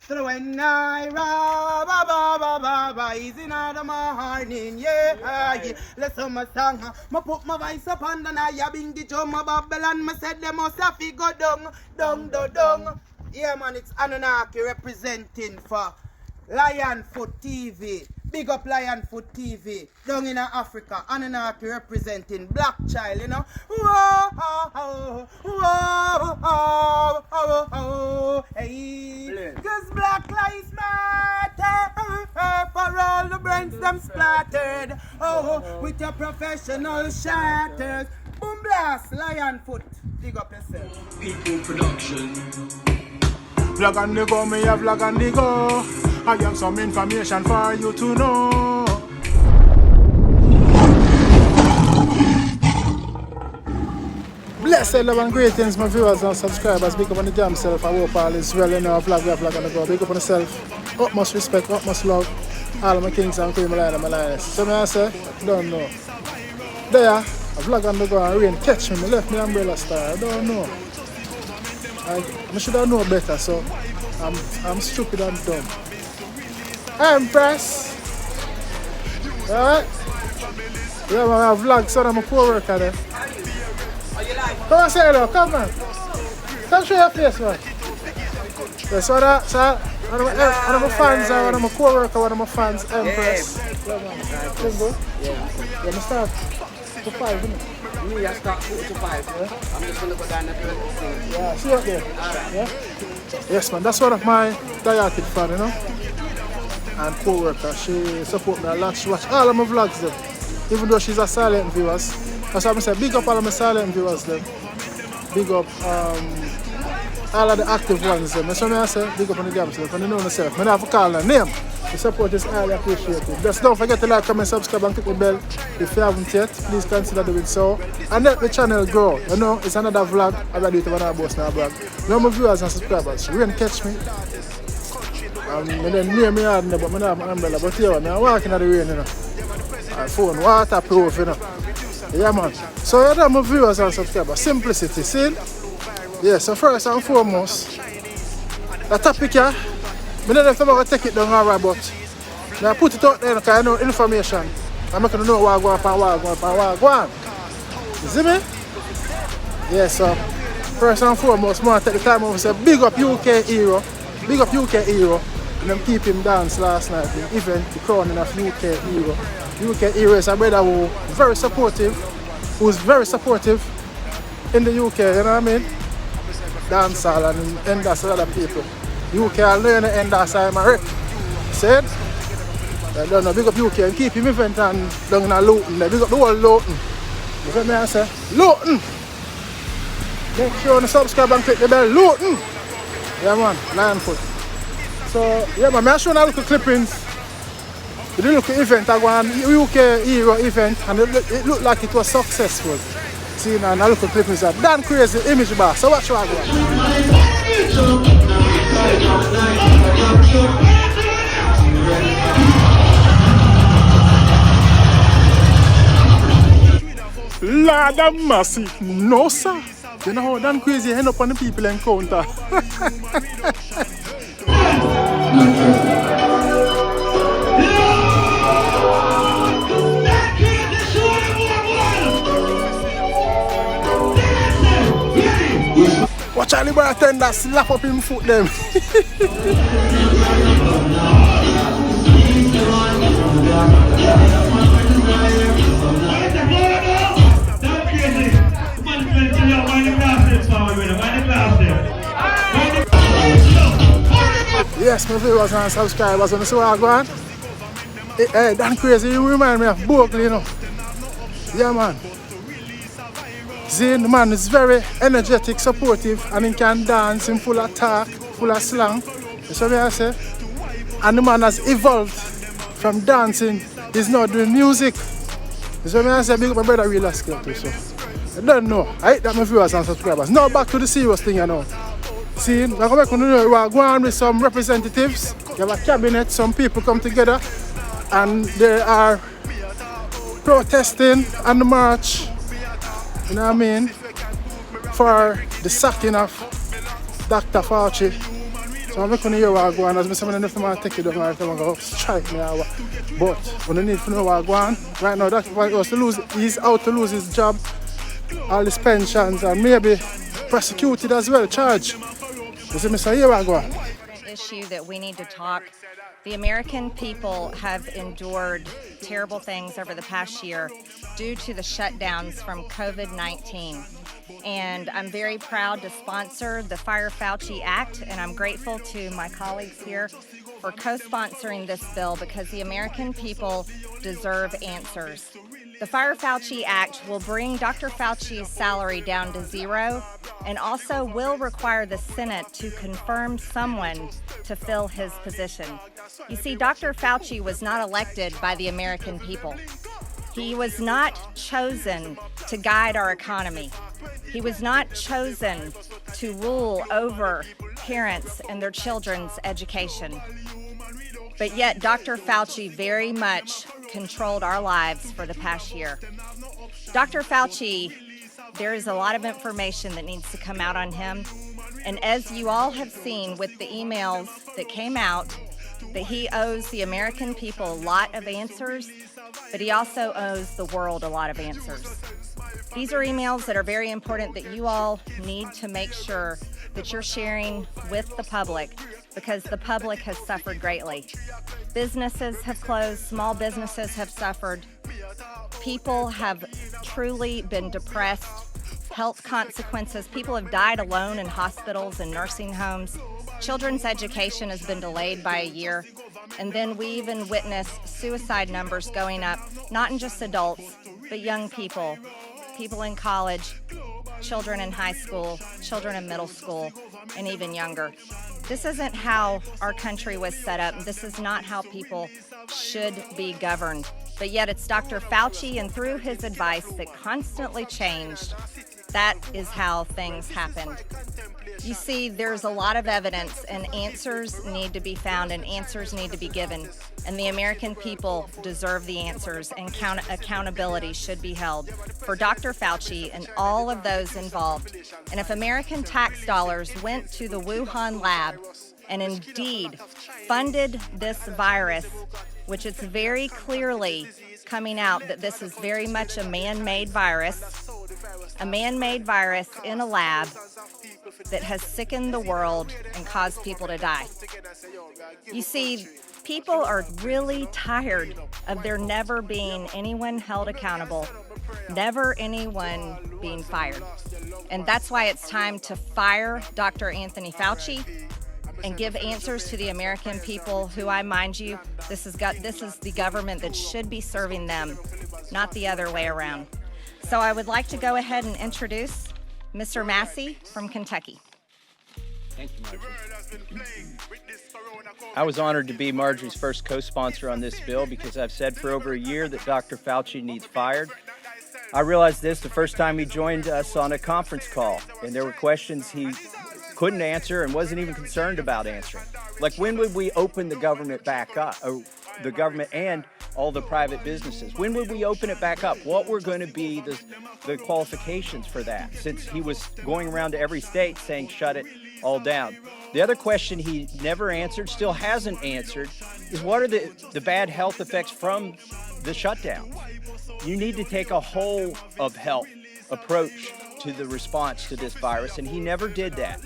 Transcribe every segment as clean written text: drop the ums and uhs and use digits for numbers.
So when I rise in the morning, yeah. Let's sing a song. I put my voice up on the night, I bring the drum, my Babylon, I said they must have to go down. Yeah, man, it's Anunnaki representing for Lionfoot TV. Big up Lionfoot TV. Down in Africa, Anunnaki representing Black Child, you know. Hey. Cause Black Lives Matter for all the brains them splattered. With your professional shatters. Boom blast, Lionfoot. Big up yourself. People production. Vlog on the go, me a vlog on the go. I have some information for you to know. Blessed love and greetings, my viewers and subscribers. Big up on the damn self. I hope all is well. You know, vlog on the go. Big up on the self. Utmost respect, utmost love. All of my kings and queens, my lioness. So me I say, don't know. There, a vlog on the go and rain catch me. Me left my umbrella star. I don't know. I should have known better, so I'm stupid and dumb. Empress! Alright? Yeah, man, I vlog, so I'm a co-worker there. Come on, say hello, come on. Come show your face, man. Yeah, so one of my fans, one of my co-worker, one of my fans, Empress. Yeah, man. Let's go. Yeah, I'm start to 5, isn't it? Me, I start 4 to 5. Yeah? I'm just going to go down the field. Yeah, see you up there. Alright. Yeah? Yes, man, that's one of my diehard fan, you know. And co-worker. She support me a lot. She watch all of my vlogs, them. Even though she's a silent viewer. That's why I say big up all of my silent viewers, them. Big up all of the active ones, them. That's why I say big up on the game, so you know myself. I don't have to call her name. The support is highly appreciated. Just don't forget to like, comment, subscribe and click the bell. If you haven't yet, please consider doing so. And let the channel grow. You know, it's another vlog. I'm going to do it when I boss now vlog. No more viewers and subscribers. Rain catch me. And then near me hard, but I don't have an umbrella. But yeah, I'm walking in the rain, you know. And phone waterproof, you know. Yeah, man. So you know, my viewers and subscribers. Simplicity, see? Yeah, so first and foremost, the topic here, I don't know if I'm going to take it down alright, but I put it out there because I know information. I'm not going to know what I go on. You see me? Yeah, so first and foremost, I want to take the time over and say big up UK hero. Big up UK hero. And them keep him dance last night. The event, the crowning of UK hero. UK hero is a brother who's very supportive in the UK, you know what I mean? Dancehall and that's other people. UK are learning and that's how I'm a rep. Said? I don't know, big up UK and keep him event and down in Luton. Big up the whole Luton. You feel me I say? Luton! Make sure you subscribe and click the bell. Luton! Yeah man, Lionfoot. So yeah man, I'm showing a little clippings. The little event I go on UK hero event and it looked like it was successful. See now, a little clippings are damn crazy image bar. So watch what I go. Lord of mercy, no sir. You know how damn crazy end up on the people encounter. Watch all the bartender slap up him foot them. Yes, my viewers and subscribers, when you see what I go on? Hey, damn crazy, you remind me of Buckley, you know. Yeah, man. See, the man is very energetic, supportive, and he can dance in full of talk, full of slang. That's what I say. And the man has evolved from dancing. He's now doing music. That's what I say. Big up my brother real skill too. So I don't know. I hate that my viewers and subscribers. Now back to the serious thing, you know. See, I'm going to know we are going with some representatives. You have a cabinet, some people come together and they are protesting on the march, you know what I mean, for the sacking of Dr. Fauci So I'm looking to hear what I go on. As I say, I don't know if I take it down or if I'm going to strike me or what. But when I need to know what I go on, right now that's why he's out to lose his job, all his pensions, and maybe prosecuted as well, charged. You see me, so here I go on. Issue that we need to talk. The American people have endured terrible things over the past year due to the shutdowns from COVID-19. And I'm very proud to sponsor the Fire Fauci Act, and I'm grateful to my colleagues here for co-sponsoring this bill because the American people deserve answers. The Fire Fauci Act will bring Dr. Fauci's salary down to zero and also will require the Senate to confirm someone to fill his position. You see, Dr. Fauci was not elected by the American people. He was not chosen to guide our economy. He was not chosen to rule over parents and their children's education. But yet, Dr. Fauci very much controlled our lives for the past year. Dr. Fauci, there is a lot of information that needs to come out on him. And as you all have seen with the emails that came out, that he owes the American people a lot of answers, but he also owes the world a lot of answers. These are emails that are very important that you all need to make sure that you're sharing with the public because the public has suffered greatly. Businesses have closed, small businesses have suffered. People have truly been depressed. Health consequences. People have died alone in hospitals and nursing homes. Children's education has been delayed by a year. And then we even witness suicide numbers going up, not in just adults, but young people, people in college, children in high school, children in middle school, and even younger. This isn't how our country was set up. This is not how people should be governed. But yet it's Dr. Fauci, and through his advice that constantly changed, that is how things happened. You see, there's a lot of evidence, and answers need to be found, and answers need to be given. And the American people deserve the answers, and accountability should be held for Dr. Fauci and all of those involved. And if American tax dollars went to the Wuhan lab and indeed funded this virus, which it's very clearly coming out that this is very much a man-made virus in a lab that has sickened the world and caused people to die. You see, people are really tired of there never being anyone held accountable, never anyone being fired. And that's why it's time to fire Dr. Anthony Fauci and give answers to the American people who, I mind you, this is the government that should be serving them, not the other way around. So I would like to go ahead and introduce Mr. Massey from Kentucky. Thank you, Marjorie. I was honored to be Marjorie's first co-sponsor on this bill because I've said for over a year that Dr. Fauci needs fired. I realized this the first time he joined us on a conference call, and there were questions he couldn't answer and wasn't even concerned about answering. Like, when would we open the government back up, the government and all the private businesses? When would we open it back up? What were going to be the qualifications for that, since he was going around to every state saying shut it all down? The other question he never answered, still hasn't answered, is what are the bad health effects from the shutdown? You need to take a whole of health approach to the response to this virus, and he never did that.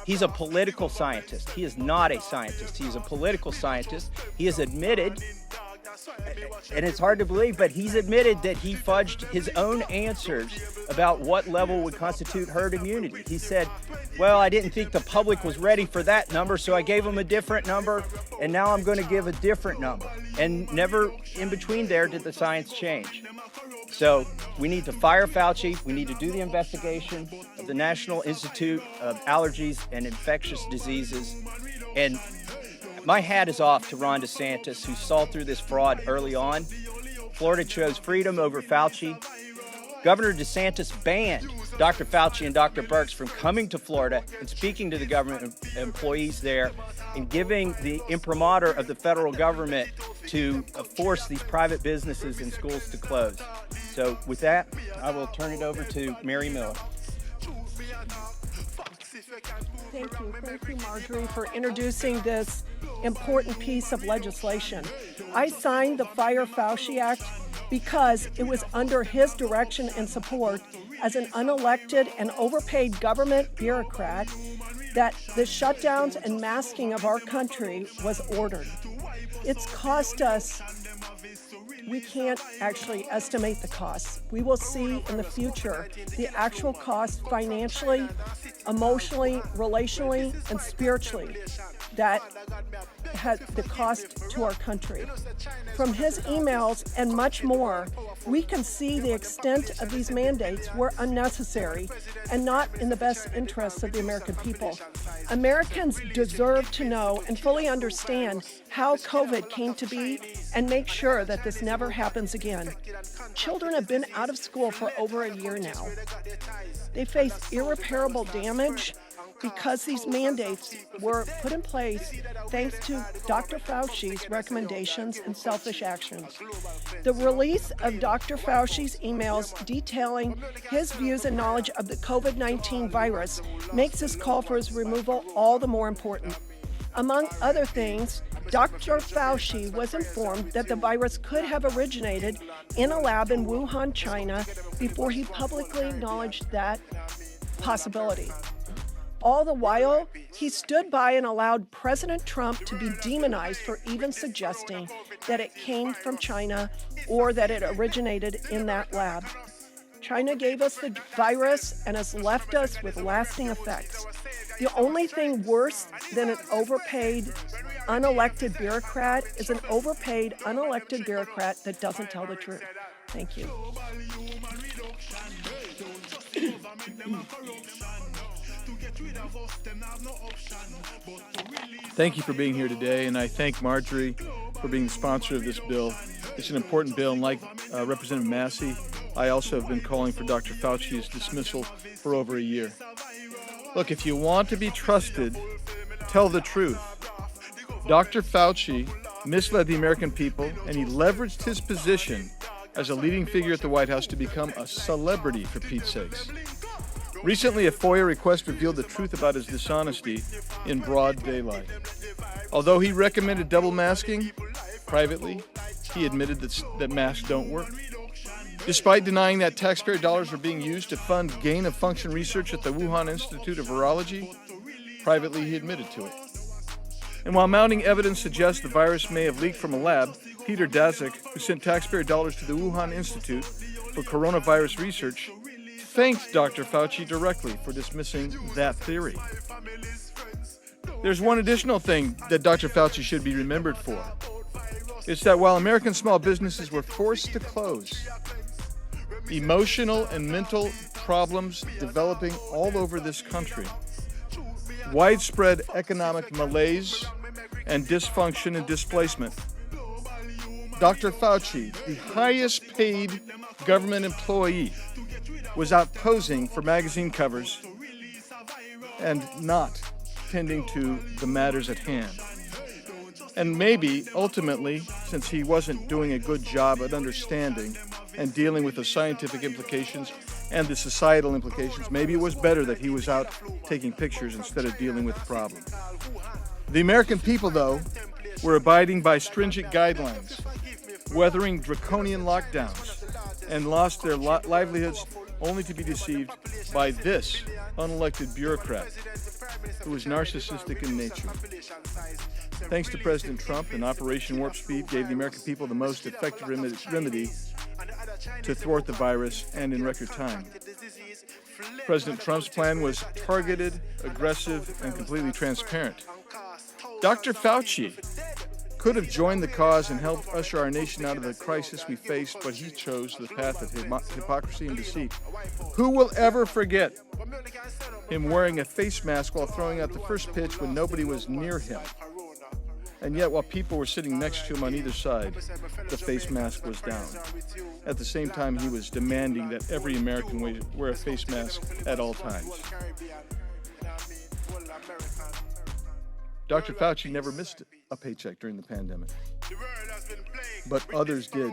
He's a political scientist. He is not a scientist. He's a political scientist. He has admitted, and it's hard to believe, but he's admitted that he fudged his own answers about what level would constitute herd immunity. He said, well, I didn't think the public was ready for that number, so I gave them a different number, and now I'm going to give a different number. And never in between there did the science change. So we need to fire Fauci. We need to do the investigation of the National Institute of Allergies and Infectious Diseases. And my hat is off to Ron DeSantis, who saw through this fraud early on. Florida chose freedom over Fauci. Governor DeSantis banned Dr. Fauci and Dr. Birx from coming to Florida and speaking to the government employees there and giving the imprimatur of the federal government to force these private businesses and schools to close. So with that, I will turn it over to Mary Miller. Thank you, Marjorie, for introducing this important piece of legislation. I signed the Fire Fauci Act because it was under his direction and support as an unelected and overpaid government bureaucrat that the shutdowns and masking of our country was ordered. It's cost us, we can't actually estimate the costs. We will see in the future the actual cost financially, emotionally, relationally, and spiritually that has the cost to our country. From his emails and much more, we can see the extent of these mandates were unnecessary and not in the best interests of the American people. Americans deserve to know and fully understand how COVID came to be and make sure that this never happens again. Children have been out of school for over a year now. They face irreparable damage because these mandates were put in place thanks to Dr. Fauci's recommendations and selfish actions. The release of Dr. Fauci's emails detailing his views and knowledge of the COVID-19 virus makes this call for his removal all the more important. Among other things, Dr. Fauci was informed that the virus could have originated in a lab in Wuhan, China, before he publicly acknowledged that possibility. All the while, he stood by and allowed President Trump to be demonized for even suggesting that it came from China or that it originated in that lab. China gave us the virus and has left us with lasting effects. The only thing worse than an overpaid, unelected bureaucrat is an overpaid, unelected bureaucrat that doesn't tell the truth. Thank you. Thank you for being here today, and I thank Marjorie for being the sponsor of this bill. It's an important bill, and like Representative Massey, I also have been calling for Dr. Fauci's dismissal for over a year. Look, if you want to be trusted, tell the truth. Dr. Fauci misled the American people, and he leveraged his position as a leading figure at the White House to become a celebrity, for Pete's sakes. Recently, a FOIA request revealed the truth about his dishonesty in broad daylight. Although he recommended double masking, privately, he admitted that masks don't work. Despite denying that taxpayer dollars were being used to fund gain-of-function research at the Wuhan Institute of Virology, privately he admitted to it. And while mounting evidence suggests the virus may have leaked from a lab, Peter Daszak, who sent taxpayer dollars to the Wuhan Institute for coronavirus research, thanked Dr. Fauci directly for dismissing that theory. There's one additional thing that Dr. Fauci should be remembered for. It's that while American small businesses were forced to close, emotional and mental problems developing all over this country, widespread economic malaise and dysfunction and displacement, Dr. Fauci, the highest paid government employee, was out posing for magazine covers and not tending to the matters at hand. And maybe, ultimately, since he wasn't doing a good job at understanding and dealing with the scientific implications and the societal implications, maybe it was better that he was out taking pictures instead of dealing with the problem. The American people, though, were abiding by stringent guidelines, weathering draconian lockdowns, and lost their livelihoods only to be deceived by this unelected bureaucrat who is narcissistic in nature. Thanks to President Trump, and Operation Warp Speed gave the American people the most effective remedy to thwart the virus, and in record time. President Trump's plan was targeted, aggressive, and completely transparent. Dr. Fauci could have joined the cause and helped usher our nation out of the crisis we faced, but he chose the path of hypocrisy and deceit. Who will ever forget him wearing a face mask while throwing out the first pitch when nobody was near him? And yet, while people were sitting next to him on either side, the face mask was down. At the same time, he was demanding that every American wear a face mask at all times. Dr. Fauci never missed a paycheck during the pandemic, but others did.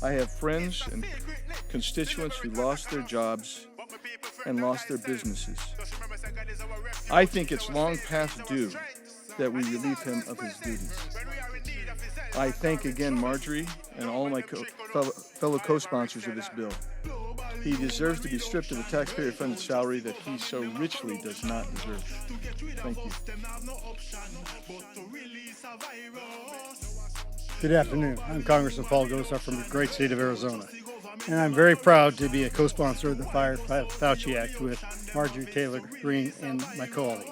I have friends and constituents who lost their jobs and lost their businesses. I think it's long past due that we relieve him of his duties. I thank again Marjorie and all of my fellow co-sponsors of this bill. He deserves to be stripped of a taxpayer-funded salary that he so richly does not deserve. Thank you. Good afternoon. I'm Congressman Paul Gosar from the great state of Arizona, and I'm very proud to be a co-sponsor of the Fire Fauci Act with Marjorie Taylor Greene and my colleagues.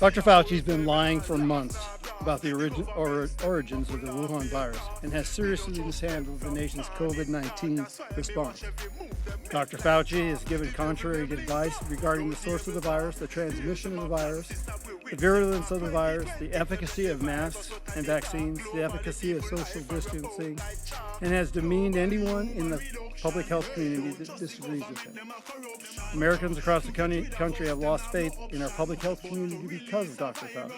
Dr. Fauci's been lying for months about the origins of the Wuhan virus and has seriously mishandled the nation's COVID-19 response. Dr. Fauci has given contrary advice regarding the source of the virus, the transmission of the virus, the virulence of the virus, the efficacy of masks and vaccines, the efficacy of social distancing, and has demeaned anyone in the public health community that disagrees with him. Americans across the country have lost faith in our public health community because of Dr. Fauci.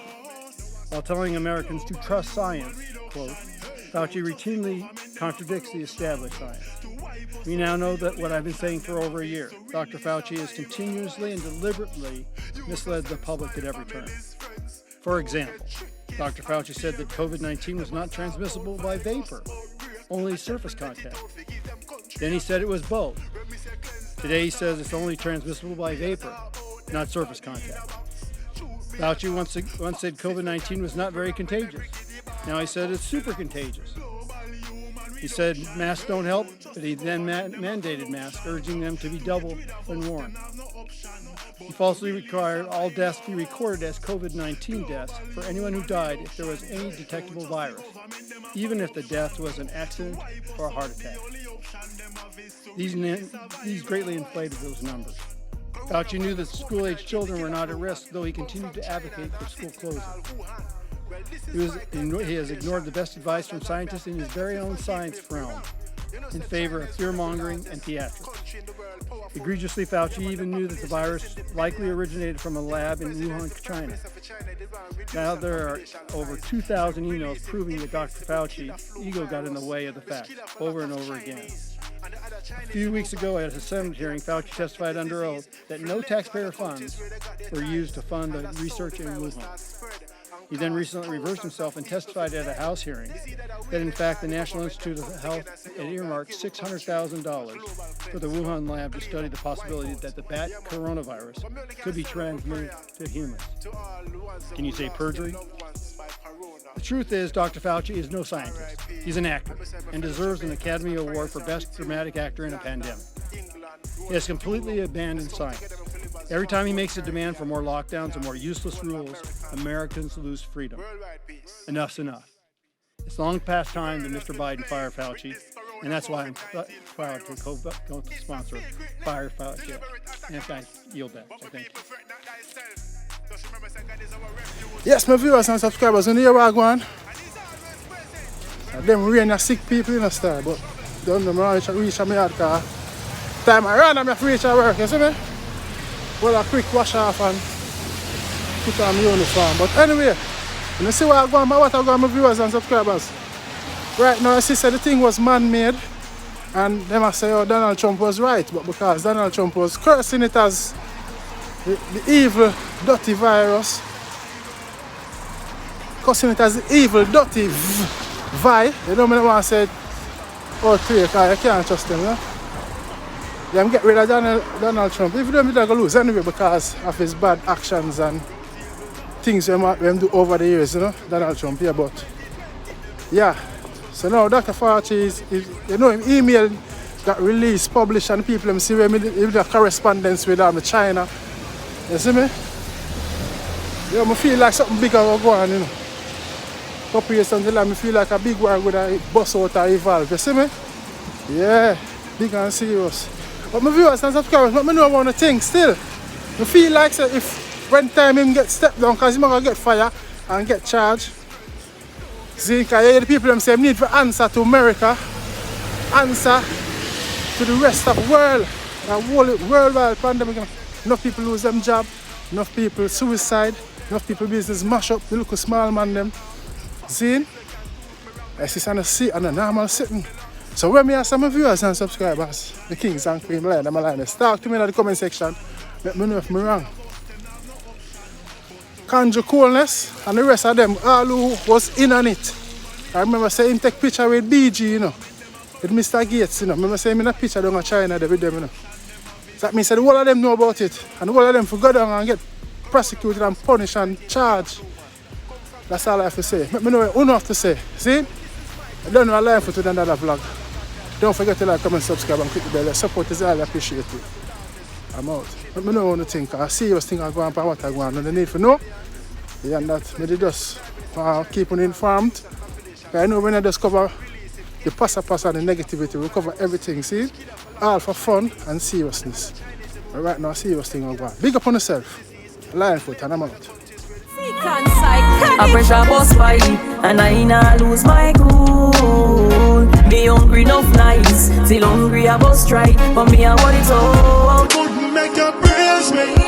While telling Americans to trust science, quote, Fauci routinely contradicts the established science. We now know that what I've been saying for over a year. Dr. Fauci has continuously and deliberately misled the public at every turn. For example, Dr. Fauci said that COVID-19 was not transmissible by vapor, only surface contact. Then he said it was both. Today he says it's only transmissible by vapor, not surface contact. Fauci once said COVID-19 was not very contagious. Now he said it's super contagious. He said masks don't help, but he then mandated masks, urging them to be double when worn. He falsely required all deaths be recorded as COVID-19 deaths for anyone who died if there was any detectable virus, even if the death was an accident or a heart attack. These greatly inflated those numbers. Fauci knew that school-age children were not at risk, though he continued to advocate for school closing. He has ignored the best advice from scientists in his very own science realm in favor of fear-mongering and theatrics. Egregiously, Fauci even knew that the virus likely originated from a lab in Wuhan, China. Now there are over 2,000 emails proving that Dr. Fauci's ego got in the way of the facts over and over again. A few weeks ago at a Senate hearing, Fauci testified under oath that no taxpayer funds were used to fund the research in Wuhan. He then recently reversed himself and testified at a House hearing that, in fact, the National Institute of Health had earmarked $600,000 for the Wuhan lab to study the possibility that the bat coronavirus could be transmitted to humans. Can you say perjury? The truth is, Dr. Fauci is no scientist. He's an actor and deserves an Academy Award for Best Dramatic Actor in a Pandemic. He has completely abandoned science. Every time he makes a demand for more lockdowns and more useless rules, Americans lose freedom. Enough's enough. It's long past time that Mr. Biden fire Fauci, and that's why I'm proud to co-sponsor Fire Fauci. And if I yield that, I thank you. Yes, my viewers and subscribers, when you hear what I go on, them rain are sick people in the star, but don't know me reach my yard car. Time I run, I'm have to reach at work, you see me? Well, a quick wash off and put on my uniform. But anyway, you see what I go on, what I go on, my viewers and subscribers. Right now, I see the thing was man-made, and they must say, oh, Donald Trump was right, but because Donald Trump was cursing it as the evil, dirty virus, cursing it as the evil, dirty vi. You know, I don't want to say it all clear, because you can't trust them, you know? Them get rid of Donald Trump, even though they're going to lose anyway because of his bad actions and things we do over the years, you know, Donald Trump, yeah, but yeah. So now Dr. Fauci is you know, him email got released, published, and people see where the correspondence with China. You see me? Yeah, I feel like something bigger will go on, you know. Couple years until I feel like a big war would bust out or evolve, you see me? Yeah, big and serious. But my viewers and subscribers, but I know one thing still. I feel like so if when time him get stepped down, because he's going to get fired and get charged. See, because the people them say need to answer to America, answer to the rest of the world. A worldwide pandemic. Enough people lose them job, enough people suicide, enough people business mash up, the little small man them. See? I see on a seat and a normal sitting. So when me ask some viewers and subscribers, the Kings and Queen line, them lioness, talk to me in the comment section. Let me know if I'm wrong. Conjure Coolness and the rest of them, all who was in on it. I remember saying take picture with BG, you know, with Mr. Gates, you know. I remember saying in a picture down in China there with them, you know. So that means that the whole of them know about it. And the whole of them for go down and get prosecuted and punished and charged. That's all I have to say. Let me know what you have to say. See? I don't know a line for to another vlog. Don't forget to like, comment, subscribe and click the bell. The support is all appreciated. I'm out. Let me know what you think. I see you think I go on for what I go on. No need for know. Yeah, and that maybe just keep on informed. I know when I just cover the passa and the negativity, we cover everything, see? All for fun and seriousness. But right now, serious thing I go on. Big up on yourself. Lionfoot and I'm out. A pressure bus fight, and I nah lose my cool. Me hungry enough nights, till hungry I bus strike, but me I want it all. Make your prayers make